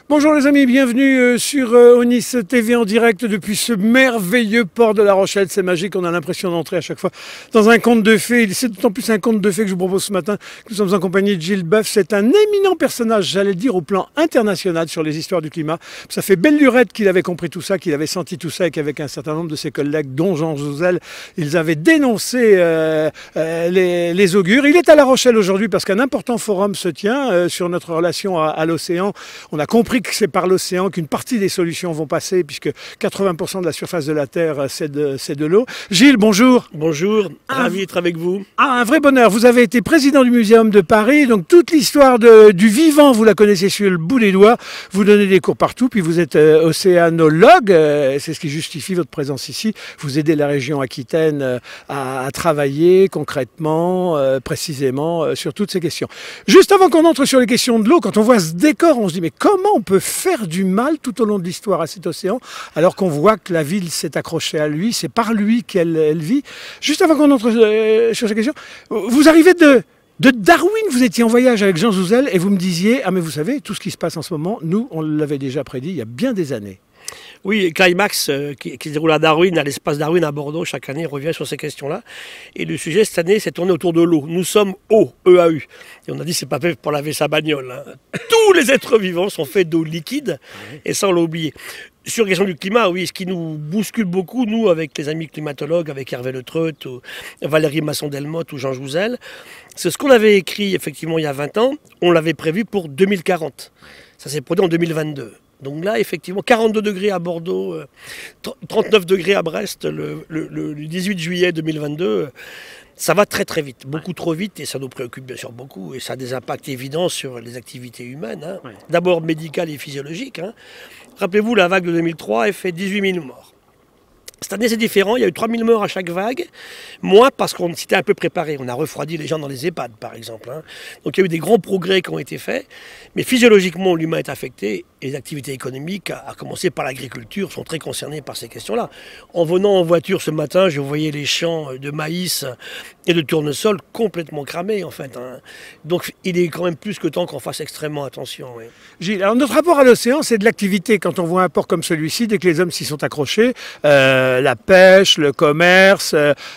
Bonjour les amis, bienvenue sur Onis TV en direct depuis ce merveilleux port de La Rochelle. C'est magique, on a l'impression d'entrer à chaque fois dans un conte de fées. C'est d'autant plus un conte de fées que je vous propose ce matin. Nous sommes en compagnie de Gilles Boeuf. C'est un éminent personnage, j'allais dire, au plan international sur les histoires du climat. Ça fait belle lurette qu'il avait compris tout ça, qu'il avait senti tout ça et qu'avec un certain nombre de ses collègues, dont Jean Jouzel, ils avaient dénoncé les augures. Il est à La Rochelle aujourd'hui parce qu'un important forum se tient sur notre relation à l'océan. On a compris que c'est par l'océan qu'une partie des solutions vont passer, puisque 80% de la surface de la Terre, c'est de l'eau. Gilles, bonjour. Bonjour, ravi d'être avec vous. Un vrai bonheur. Vous avez été président du Muséum de Paris, donc toute l'histoire du vivant, vous la connaissez sur le bout des doigts. Vous donnez des cours partout, puis vous êtes océanologue, c'est ce qui justifie votre présence ici. Vous aidez la région Aquitaine à travailler concrètement, précisément, sur toutes ces questions. Juste avant qu'on entre sur les questions de l'eau, quand on voit ce décor, on se dit mais comment on peut faire du mal tout au long de l'histoire à cet océan, alors qu'on voit que la ville s'est accrochée à lui, c'est par lui qu'elle vit. Juste avant qu'on entre sur ces questions, vous arrivez de Darwin, vous étiez en voyage avec Jean Jouzel et vous me disiez, ah mais vous savez, tout ce qui se passe en ce moment, nous, on l'avait déjà prédit il y a bien des années. Oui, Climax, qui se déroule à Darwin, à l'espace Darwin à Bordeaux, chaque année, revient sur ces questions-là. Et le sujet, cette année, s'est tourné autour de l'eau. Nous sommes eau, E-A-U. Et on a dit, c'est pas fait pour laver sa bagnole. Hein. Tous les êtres vivants sont faits d'eau liquide, et ça, on l'a oublié. Sur la question du climat, oui, ce qui nous bouscule beaucoup, nous, avec les amis climatologues, avec Hervé Le Treut, ou Valérie Masson-Delmotte ou Jean Jouzel, c'est ce qu'on avait écrit, effectivement, il y a 20 ans, on l'avait prévu pour 2040. Ça s'est produit en 2022. Donc là, effectivement, 42 degrés à Bordeaux, 39 degrés à Brest le 18 juillet 2022. Ça va très très vite, beaucoup trop vite, et ça nous préoccupe bien sûr beaucoup. Et ça a des impacts évidents sur les activités humaines, hein. Ouais. D'abord médicales et physiologiques. Hein. Rappelez-vous, la vague de 2003, elle fait 18 000 morts. Cette année, c'est différent. Il y a eu 3 000 morts à chaque vague. Moins parce qu'on s'était un peu préparé. On a refroidi les gens dans les EHPAD, par exemple. Hein. Donc, il y a eu des grands progrès qui ont été faits. Mais physiologiquement, l'humain est affecté. Et les activités économiques, à commencer par l'agriculture, sont très concernées par ces questions-là. En venant en voiture ce matin, je voyais les champs de maïs et de tournesol complètement cramés, en fait. Hein. Donc, il est quand même plus que temps qu'on fasse extrêmement attention. Oui. Gilles, alors notre rapport à l'océan, c'est de l'activité. Quand on voit un port comme celui-ci, dès que les hommes s'y sont accrochés, la pêche, le commerce,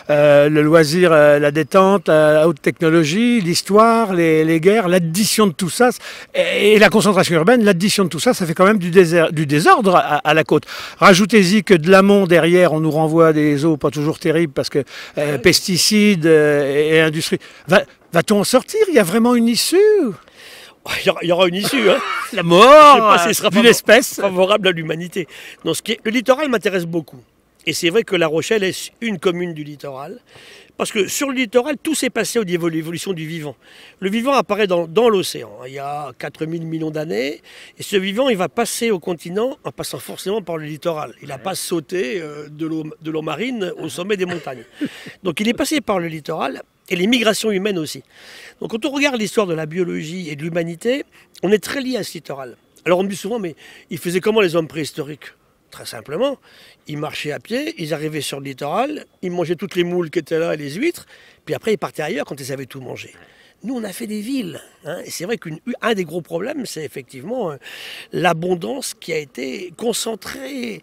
le loisir, la détente, la haute technologie, l'histoire, les guerres, l'addition de tout ça, et la concentration urbaine, l'addition de tout ça, ça fait quand même du désordre à la côte. Rajoutez-y que de l'amont derrière, on nous renvoie des eaux pas toujours terribles parce que pesticides et industrie. Va-t-on en sortir? Il y a vraiment une issue? Il y aura une issue. Hein. La mort d'une espèce favorable à l'humanité. Le littoral m'intéresse beaucoup. Et c'est vrai que La Rochelle est une commune du littoral. Parce que sur le littoral, tout s'est passé au niveau de l'évolution du vivant. Le vivant apparaît dans l'océan. Il y a 4 000 millions d'années. Et ce vivant, il va passer au continent en passant forcément par le littoral. Il n'a pas sauté de l'eau marine au sommet des montagnes. Donc il est passé par le littoral et les migrations humaines aussi. Donc quand on regarde l'histoire de la biologie et de l'humanité, on est très lié à ce littoral. Alors on me dit souvent, mais ils faisaient comment les hommes préhistoriques ? Très simplement, ils marchaient à pied, ils arrivaient sur le littoral, ils mangeaient toutes les moules qui étaient là et les huîtres, puis après ils partaient ailleurs quand ils avaient tout mangé. Nous, on a fait des villes. Hein, et c'est vrai qu'un des gros problèmes, c'est effectivement l'abondance qui a été concentrée.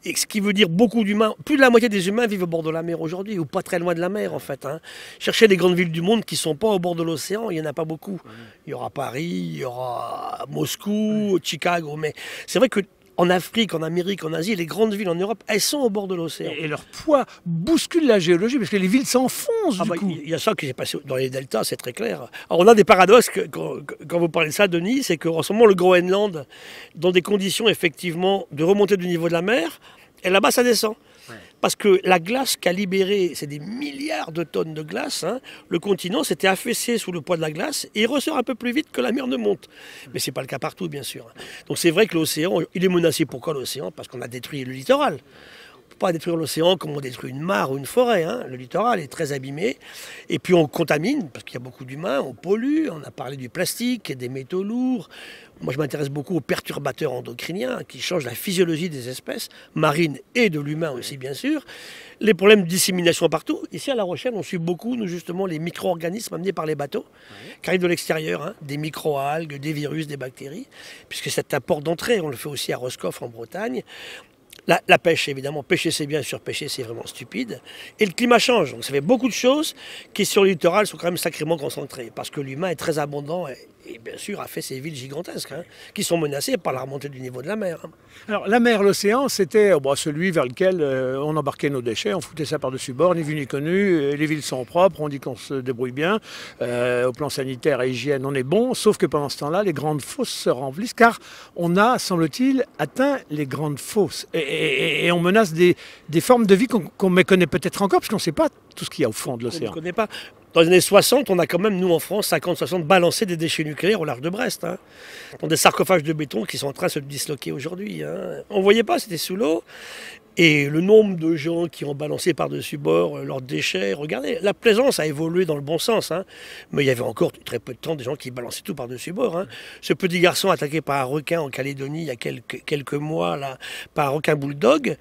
Et ce qui veut dire beaucoup d'humains. Plus de la moitié des humains vivent au bord de la mer aujourd'hui, ou pas très loin de la mer en fait. Hein. Cherchez les grandes villes du monde qui ne sont pas au bord de l'océan, il n'y en a pas beaucoup. Il y aura Paris, il y aura Moscou, Chicago. Mais c'est vrai que en Afrique, en Amérique, en Asie, les grandes villes en Europe, elles sont au bord de l'océan. Et leur poids bouscule la géologie, parce que les villes s'enfoncent du coup. Il y a ça qui s'est passé dans les deltas, c'est très clair. Alors on a des paradoxes, quand vous parlez de ça, Denis, c'est qu'en ce moment, le Groenland, dans des conditions effectivement de remontée du niveau de la mer, et là-bas, ça descend. Ouais. Parce que la glace qu'a libéré, c'est des milliards de tonnes de glace, hein, le continent s'était affaissé sous le poids de la glace et il ressort un peu plus vite que la mer ne monte. Mais ce n'est pas le cas partout, bien sûr. Donc c'est vrai que l'océan, il est menacé. Pourquoi l'océan? Parce qu'on a détruit le littoral. pas à détruire l'océan comme on détruit une mare ou une forêt. Hein. Le littoral est très abîmé. Et puis on contamine, parce qu'il y a beaucoup d'humains, on pollue, on a parlé du plastique, des métaux lourds. Moi, je m'intéresse beaucoup aux perturbateurs endocriniens qui changent la physiologie des espèces, marines et de l'humain aussi, bien sûr. Les problèmes de dissémination partout. Ici, à La Rochelle, on suit beaucoup, nous, justement, les micro-organismes amenés par les bateaux, qui arrivent de l'extérieur, hein, des micro-algues, des virus, des bactéries, puisque c'est un port d'entrée. On le fait aussi à Roscoff, en Bretagne. La pêche, évidemment, pêcher c'est bien, surpêcher c'est vraiment stupide. Et le climat change, donc ça fait beaucoup de choses qui sur le littoral sont quand même sacrément concentrées, parce que l'humain est très abondant et bien sûr a fait ces villes gigantesques, hein, qui sont menacées par la remontée du niveau de la mer. Hein. Alors la mer, l'océan, c'était celui vers lequel on embarquait nos déchets, on foutait ça par-dessus bord, ni vu ni connu, les villes sont propres, on dit qu'on se débrouille bien, au plan sanitaire et hygiène on est bon, sauf que pendant ce temps-là, les grandes fosses se remplissent, car on a, semble-t-il, atteint les grandes fosses. Et on menace des formes de vie qu'on ne méconnaît peut-être encore, parce qu'on ne sait pas tout ce qu'il y a au fond de l'océan. On ne connaît pas. Dans les années 60, on a quand même, nous en France, 50-60, balancé des déchets nucléaires au large de Brest. Hein, dans des sarcophages de béton qui sont en train de se disloquer aujourd'hui. Hein. On ne voyait pas, c'était sous l'eau. Et le nombre de gens qui ont balancé par-dessus bord leurs déchets, regardez, la plaisance a évolué dans le bon sens. Hein, mais il y avait encore très peu de temps des gens qui balançaient tout par-dessus bord. Hein. Ce petit garçon attaqué par un requin en Calédonie il y a quelques mois, là, par un requin bulldog,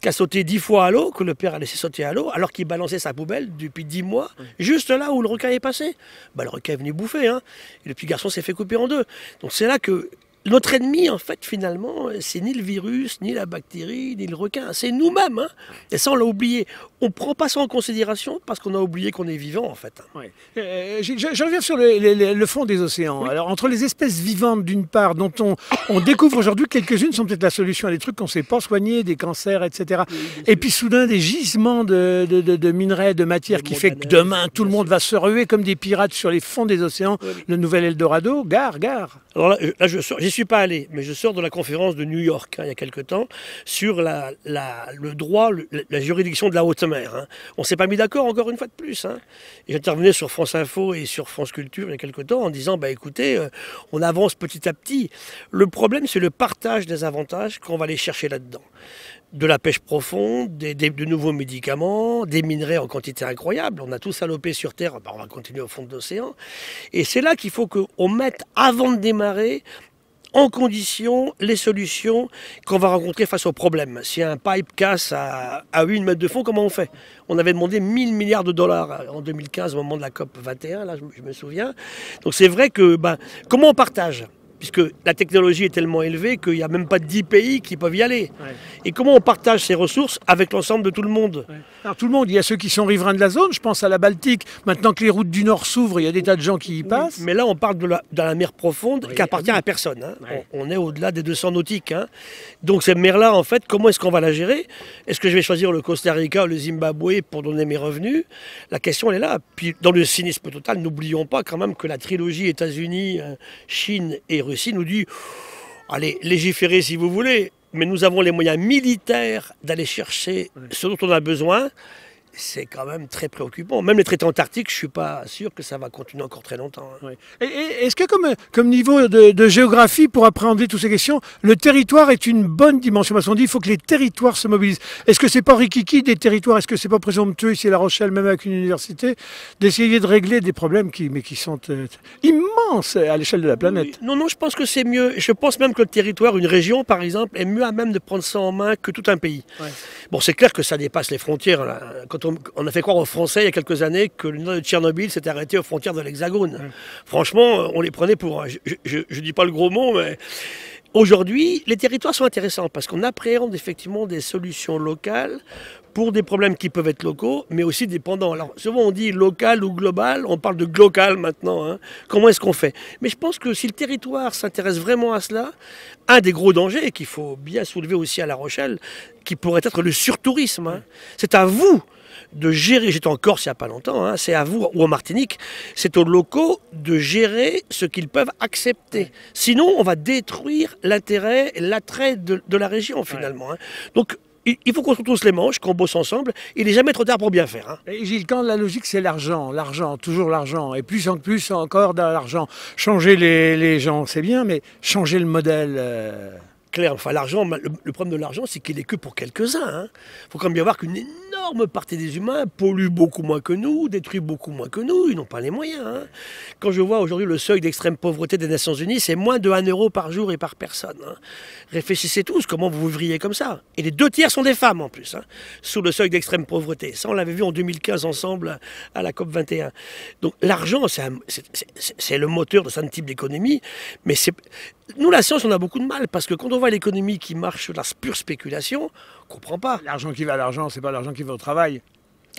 qui a sauté 10 fois à l'eau, que le père a laissé sauter à l'eau, alors qu'il balançait sa poubelle depuis 10 mois, juste là où le requin est passé. Bah, le requin est venu bouffer, hein, et le petit garçon s'est fait couper en deux. Donc c'est là que notre ennemi, en fait, finalement, c'est ni le virus, ni la bactérie, ni le requin, c'est nous-mêmes. Hein. Et ça, on l'a oublié. On ne prend pas ça en considération parce qu'on a oublié qu'on est vivant, en fait. Ouais. Je reviens sur le fond des océans. Oui. Alors, entre les espèces vivantes, d'une part, dont on découvre aujourd'hui quelques-unes sont peut-être la solution à des trucs qu'on ne sait pas soigner, des cancers, etc. Oui, et puis, soudain, des gisements de minerais, de matière qui fait que demain, tout le monde va se ruer comme des pirates sur les fonds des océans. Oui. Le nouvel Eldorado, gare. Alors là j'y suis pas allé, mais je sors de la conférence de New York, hein, il y a quelque temps, sur le droit, la juridiction de la haute mer. Hein. On ne s'est pas mis d'accord encore une fois de plus. Hein. Et j'intervenais sur France Info et sur France Culture il y a quelque temps en disant, écoutez, on avance petit à petit. Le problème, c'est le partage des avantages qu'on va aller chercher là-dedans. De la pêche profonde, de nouveaux médicaments, des minerais en quantité incroyable. On a tout salopé sur Terre, on va continuer au fond de l'océan. Et c'est là qu'il faut qu'on mette, avant de démarrer, en condition les solutions qu'on va rencontrer face aux problèmes. Si un pipe casse à 8 mètres de fond, comment on fait? On avait demandé 1000 milliards de dollars en 2015 au moment de la COP 21, là je me souviens. Donc c'est vrai que, comment on partage? Puisque la technologie est tellement élevée qu'il n'y a même pas 10 pays qui peuvent y aller. Ouais. Et comment on partage ces ressources avec l'ensemble de tout le monde? Ouais. Alors tout le monde, il y a ceux qui sont riverains de la zone, je pense à la Baltique. Maintenant que les routes du Nord s'ouvrent, il y a des tas de gens qui y passent. Oui, mais là, on parle de la mer profonde qui appartient à personne. Hein. Ouais. On est au-delà des 200 nautiques. Hein. Donc cette mer-là, en fait, comment est-ce qu'on va la gérer? Est-ce que je vais choisir le Costa Rica ou le Zimbabwe pour donner mes revenus? La question, elle est là. Puis dans le cynisme total, n'oublions pas quand même que la trilogie États-Unis, Chine et Russie nous dit, allez, légiférez si vous voulez, mais nous avons les moyens militaires d'aller chercher ce dont on a besoin. C'est quand même très préoccupant. Même les traités antarctiques, je ne suis pas sûr que ça va continuer encore très longtemps. Hein. Oui. Est-ce que comme niveau de géographie, pour appréhender toutes ces questions, le territoire est une bonne dimension? Parce qu'on dit qu'il faut que les territoires se mobilisent. Est-ce que c'est pas rikiki des territoires? Est-ce que c'est pas présomptueux ici à La Rochelle, même avec une université, d'essayer de régler des problèmes qui sont immenses à l'échelle de la planète? Oui. Non, je pense que c'est mieux. Je pense même que le territoire, une région par exemple, est mieux à même de prendre ça en main que tout un pays. Ouais. Bon, c'est clair que ça dépasse les frontières. Là. Quand on a fait croire aux Français il y a quelques années que le nord de Tchernobyl s'était arrêté aux frontières de l'Hexagone. Ouais. Franchement, on les prenait pour... Je dis pas le gros mot, mais... Aujourd'hui, les territoires sont intéressants parce qu'on appréhende effectivement des solutions locales pour des problèmes qui peuvent être locaux, mais aussi dépendants. Alors souvent on dit local ou global, on parle de glocal maintenant. Hein. Comment est-ce qu'on fait? Mais je pense que si le territoire s'intéresse vraiment à cela, un des gros dangers qu'il faut bien soulever aussi à La Rochelle, qui pourrait être le surtourisme. Hein. C'est à vous de gérer, j'étais en Corse il n'y a pas longtemps, hein, c'est à vous, ou en Martinique, c'est aux locaux de gérer ce qu'ils peuvent accepter. Sinon, on va détruire l'intérêt et l'attrait de la région, finalement. Hein. Donc, il faut qu'on se retrousse les manches, qu'on bosse ensemble. Il n'est jamais trop tard pour bien faire. Hein. Et Gilles, quand la logique, c'est l'argent, toujours l'argent, et plus encore dans l'argent. Changer les gens, c'est bien, mais changer le modèle... clair. Enfin, l'argent, le problème de l'argent, c'est qu'il est que pour quelques-uns. Il faut quand même bien voir qu'une énorme partie des humains pollue beaucoup moins que nous, détruit beaucoup moins que nous. Ils n'ont pas les moyens. Quand je vois aujourd'hui le seuil d'extrême pauvreté des Nations Unies, c'est moins de 1 euro par jour et par personne. Réfléchissez tous comment vous vivriez comme ça. Et les 2 tiers sont des femmes en plus, sous le seuil d'extrême pauvreté. Ça, on l'avait vu en 2015 ensemble à la COP 21. Donc l'argent, c'est le moteur de certains types d'économie, mais nous, la science, on a beaucoup de mal, parce que quand on voit l'économie qui marche sur la pure spéculation, on ne comprend pas. L'argent qui va à l'argent, c'est pas l'argent qui va au travail.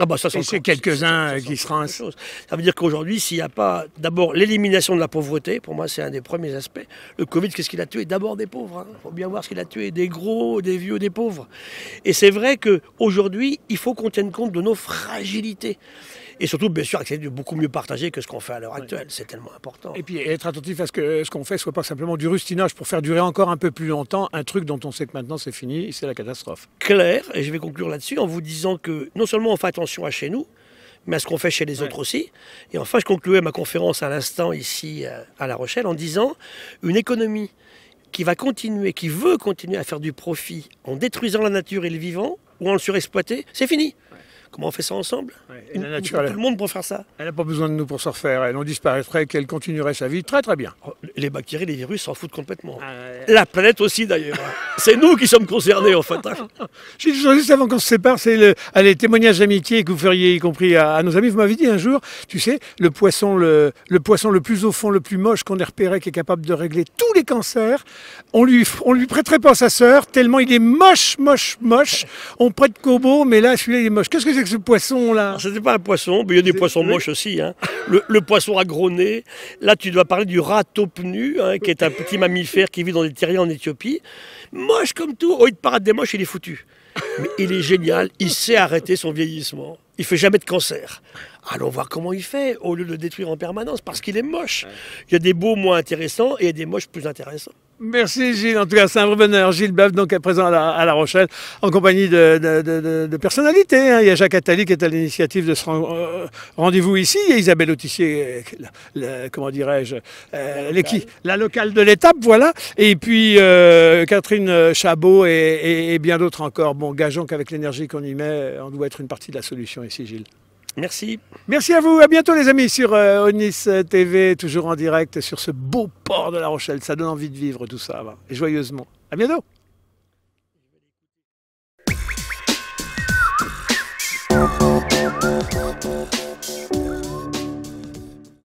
Ah bah ça, c'est quelques-uns qui se rincent. Ça veut dire qu'aujourd'hui, s'il n'y a pas d'abord l'élimination de la pauvreté, pour moi c'est un des premiers aspects. Le Covid, qu'est-ce qu'il a tué? D'abord des pauvres. Il faut bien voir ce qu'il a tué, des gros, des vieux, des pauvres. Et c'est vrai qu'aujourd'hui, il faut qu'on tienne compte de nos fragilités. Et surtout, bien sûr, accepter de beaucoup mieux partager que ce qu'on fait à l'heure actuelle. C'est tellement important. Et puis être attentif à ce que ce qu'on fait soit pas simplement du rustinage pour faire durer encore un peu plus longtemps un truc dont on sait que maintenant c'est fini, c'est la catastrophe. Clair, et je vais conclure là-dessus en vous disant que non seulement on fait attention à chez nous, mais à ce qu'on fait chez les autres aussi. Et enfin, je concluais ma conférence à l'instant ici à La Rochelle en disant une économie qui va continuer, qui veut continuer à faire du profit en détruisant la nature et le vivant ou en le surexploiter, c'est fini. Comment on fait ça ensemble? Et la nature, tout le monde pour faire ça. Elle n'a pas besoin de nous pour se refaire. Elle en disparaîtrait, qu'elle continuerait sa vie très très bien. Les bactéries, les virus s'en foutent complètement. La planète aussi d'ailleurs. C'est nous qui sommes concernés en fait. Juste avant qu'on se sépare, c'est les témoignages d'amitié que vous feriez, y compris à nos amis. Vous m'avez dit un jour, tu sais, le poisson le plus au fond, le plus moche qu'on ait repéré, qui est capable de régler tous les cancers, on lui prêterait pas sa sœur, tellement il est moche. On prête Kobo, mais là, celui-là, il est moche. Qu'est-ce que c'est que ce poisson-là? Ce n'est pas un poisson, mais il y a des poissons moches aussi. Le poisson à gros nez. Là, tu dois parler du ratopnu, qui est un petit mammifère qui vit dans des terriers en Éthiopie. Moche comme tout. Au lieu de paraître des moches, il est foutu. Mais il est génial. Il sait arrêter son vieillissement. Il fait jamais de cancer. Allons voir comment il fait, au lieu de le détruire en permanence, parce qu'il est moche. Il y a des beaux moins intéressants et il y a des moches plus intéressants. Merci Gilles, en tout cas c'est un vrai bonheur. Gilles Bœuf, donc à présent à La Rochelle, en compagnie de personnalités. Il y a Jacques Attali qui est à l'initiative de ce rendez-vous ici. Il y a Isabelle Autissier, comment dirais-je, la locale de l'étape, voilà. Et puis Catherine Chabot et bien d'autres encore. Bon, gageons qu'avec l'énergie qu'on y met, on doit être une partie de la solution ici, Gilles. Merci. Merci à vous. À bientôt les amis sur Onis TV, toujours en direct sur ce beau port de La Rochelle. Ça donne envie de vivre tout ça, et joyeusement. À bientôt.